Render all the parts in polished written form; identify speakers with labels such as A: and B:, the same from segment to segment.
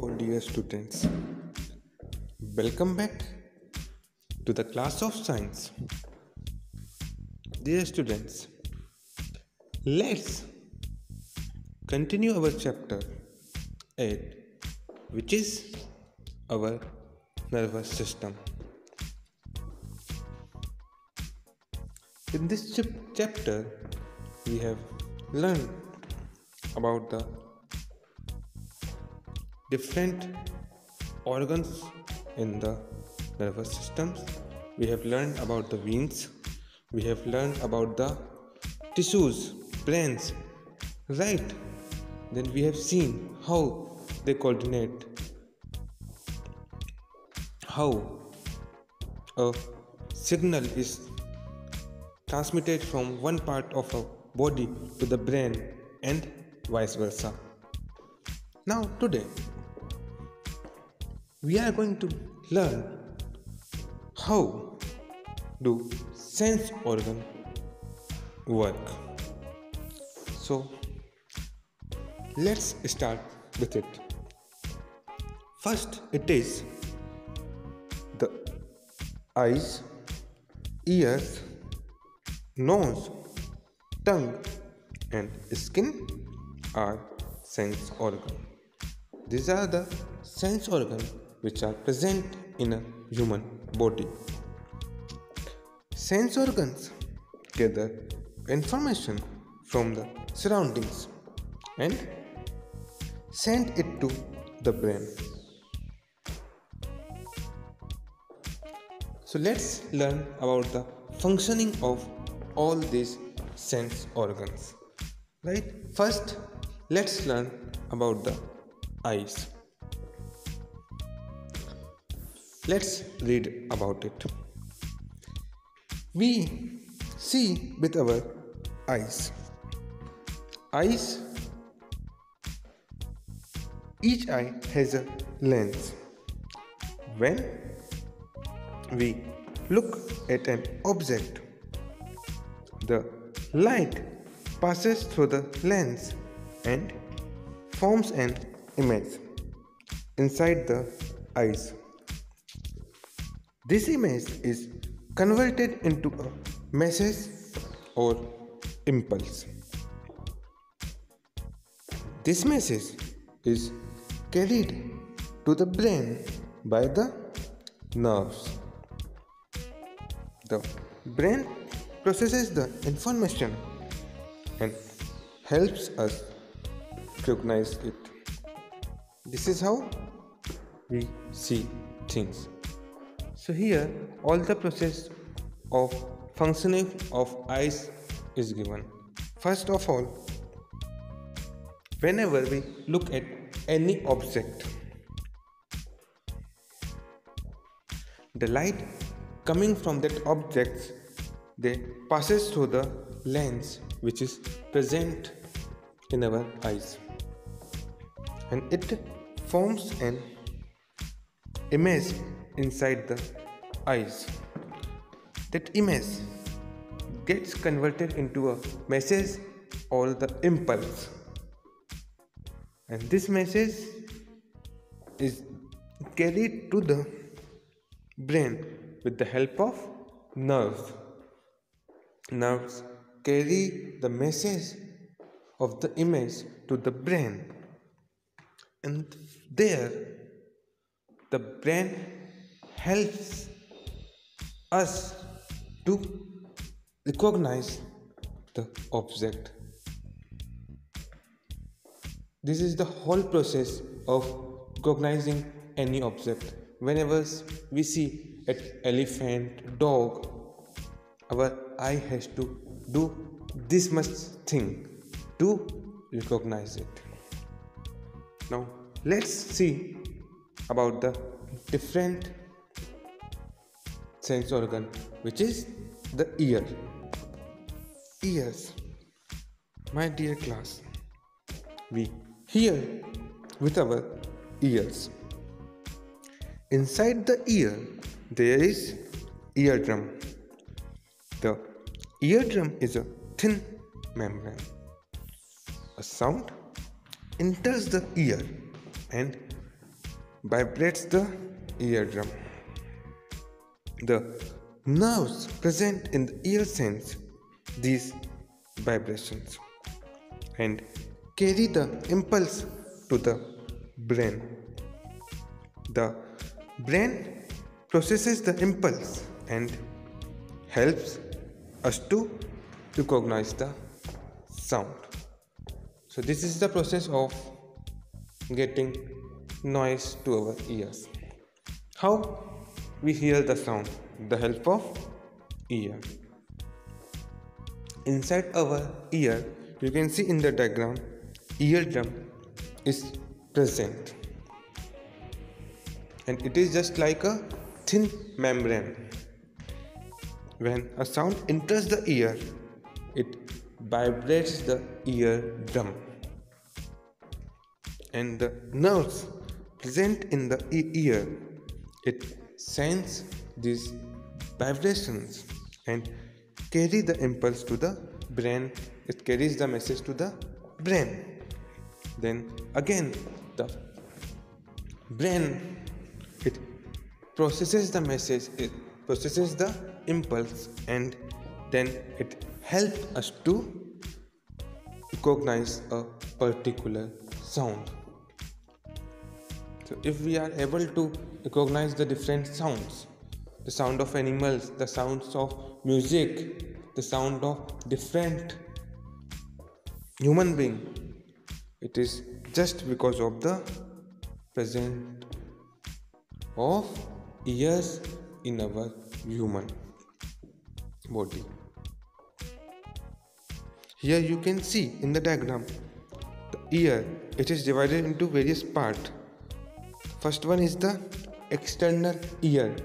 A: Oh dear students, welcome back to the class of science. Dear students, let's continue our chapter 8, which is our nervous system. In this chapter, we have learned about the different organs in the nervous systems. We have learned about the veins. We have learned about the tissues, brains, right? Then we have seen how they coordinate, how a signal is transmitted from one part of a body to the brain and vice versa. Now today we are going to learn how do sense organ work. So let's start with it. First, it is the eyes, ears, nose, tongue and skin are sense organ. These are the sense organs which are present in a human body. Sense organs gather information from the surroundings and send it to the brain. So let's learn about the functioning of all these sense organs. Right? First, let's learn about the eyes. Let's read about it. We see with our eyes. Each eye has a lens. When we look at an object, the light passes through the lens and forms an image inside the eyes. This image is converted into a message or impulse. This message is carried to the brain by the nerves. The brain processes the information and helps us recognize it. This is how we see things. So here all the process of functioning of eyes is given. First of all, whenever we look at any object, the light coming from that object, they passes through the lens which is present in our eyes, and it forms an image inside the eyes. That image gets converted into a message or the impulse, and this message is carried to the brain with the help of nerves. Nerves carry the message of the image to the brain, and there the brain helps us to recognize the object. This is the whole process of recognizing any object. Whenever we see an elephant, dog, our eye has to do this much thing to recognize it. Now let's see about the different sense organ, which is the ear. Ears. My dear class, we hear with our ears. Inside the ear there is eardrum. The eardrum is a thin membrane. A sound enters the ear and vibrates the eardrum. The nerves present in the ear sense these vibrations and carry the impulse to the brain. The brain processes the impulse and helps us to recognize the sound. So this is the process of getting noise to our ears. How we hear the sound? The help of ear. Inside our ear, you can see in the diagram, eardrum is present, and it is just like a thin membrane. When a sound enters the ear, it vibrates the eardrum, and the nerves present in the ear, it sends these vibrations and carry the impulse to the brain. It carries the message to the brain. Then again the brain, it processes the message, it processes the impulse, and then it helps us to recognize a particular sound. So if we are able to recognize the different sounds, the sound of animals, the sounds of music, the sound of different human being, it is just because of the presence of ears in our human body. Here you can see in the diagram, the ear, it is divided into various parts. First one is the external ear.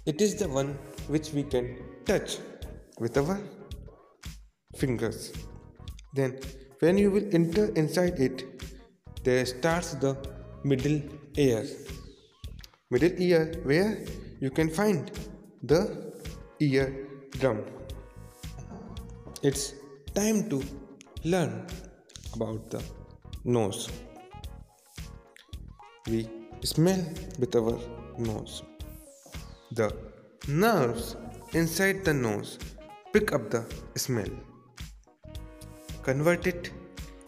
A: It is the one which we can touch with our fingers. Then when you will enter inside it, there starts the middle ear. Middle ear where you can find the eardrum. It's time to learn about the nose. We smell with our nose. The nerves inside the nose pick up the smell, convert it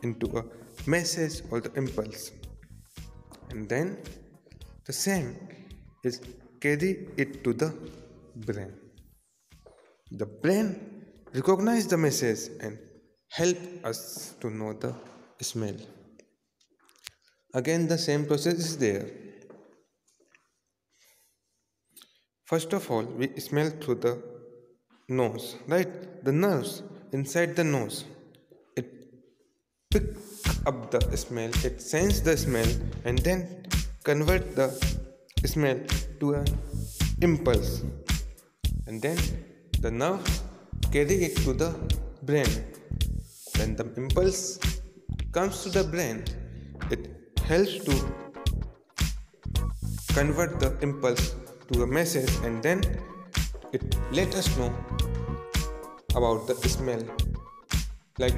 A: into a message or the impulse, and then the same is carry it to the brain. The brain recognize the message and help us to know the smell. Again the same process is there. First of all, we smell through the nose, right? The nerves inside the nose, it picks up the smell, it senses the smell, and then convert the smell to an impulse, and then the nerves carry it to the brain. When the impulse comes to the brain, it helps to convert the impulse to a message, and then it let us know about the smell. Like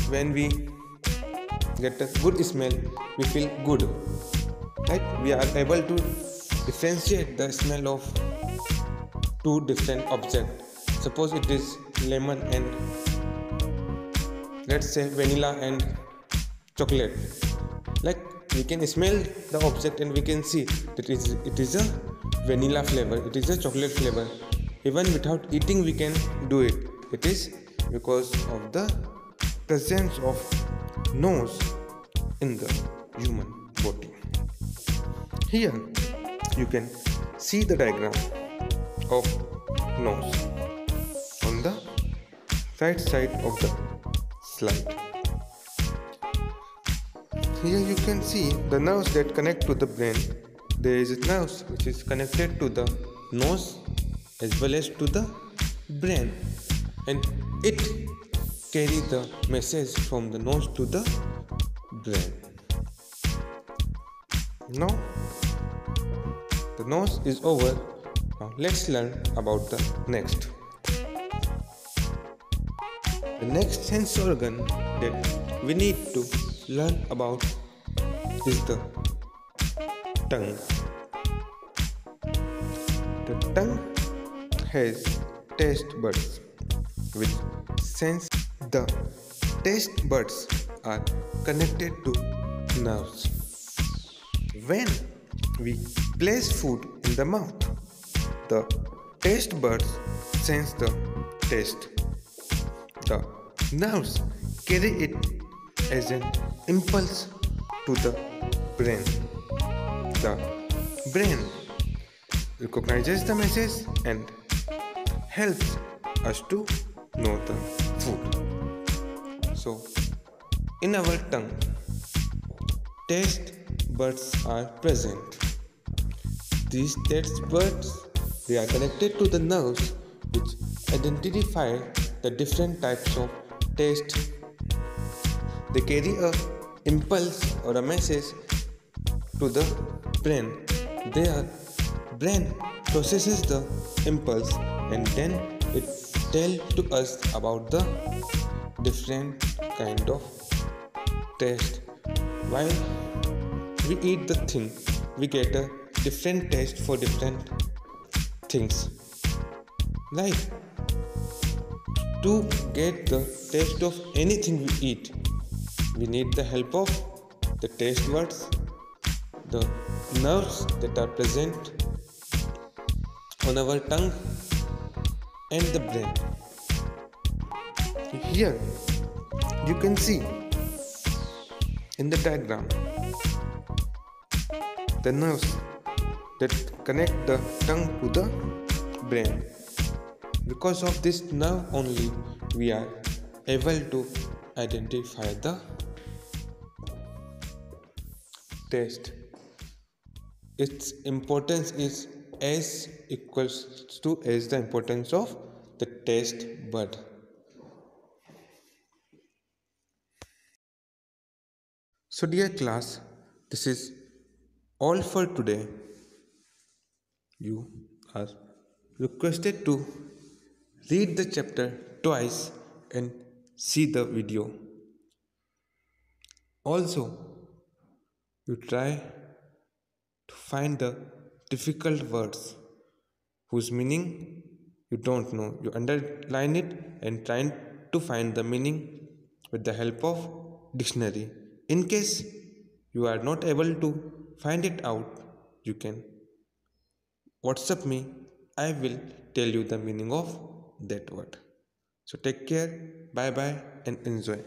A: when we get a good smell, we feel good, right? We are able to differentiate the smell of two different objects. Suppose it is lemon and, let's say, vanilla and chocolate. Like we can smell the object and we can see that it is a vanilla flavor, it is a chocolate flavor. Even without eating we can do it. It is because of the presence of nose in the human body. Here you can see the diagram of nose on the right side of the slide. Here you can see the nerves that connect to the brain. There is a nerve which is connected to the nose as well as to the brain, and it carries the message from the nose to the brain. Now the nose is over. Now let's learn about the next. The next sense organ that we need to learn about is the tongue. The tongue has taste buds which sense. The taste buds are connected to nerves. When we place food in the mouth, the taste buds sense the taste. The nerves carry it as an impulse to the brain. The brain recognizes the message and helps us to know the food. So, in our tongue, taste buds are present. These taste buds, they are connected to the nerves which identify the different types of taste. They carry a impulse or a message to the brain. Their brain processes the impulse and then it tells to us about the different kind of taste. While we eat the thing, we get a different taste for different things. Like to get the taste of anything we eat, we need the help of the taste buds, the nerves that are present on our tongue, and the brain. Here you can see in the diagram the nerves that connect the tongue to the brain. Because of this nerve only we are able to identify the taste. Its importance is as equals to as the importance of the taste bud. So dear class, this is all for today. You are requested to read the chapter twice and see the video. Also, you try to find the difficult words whose meaning you don't know. You underline it and try to find the meaning with the help of dictionary. In case you are not able to find it out, you can WhatsApp me. I will tell you the meaning of that word. So take care, bye bye, and enjoy.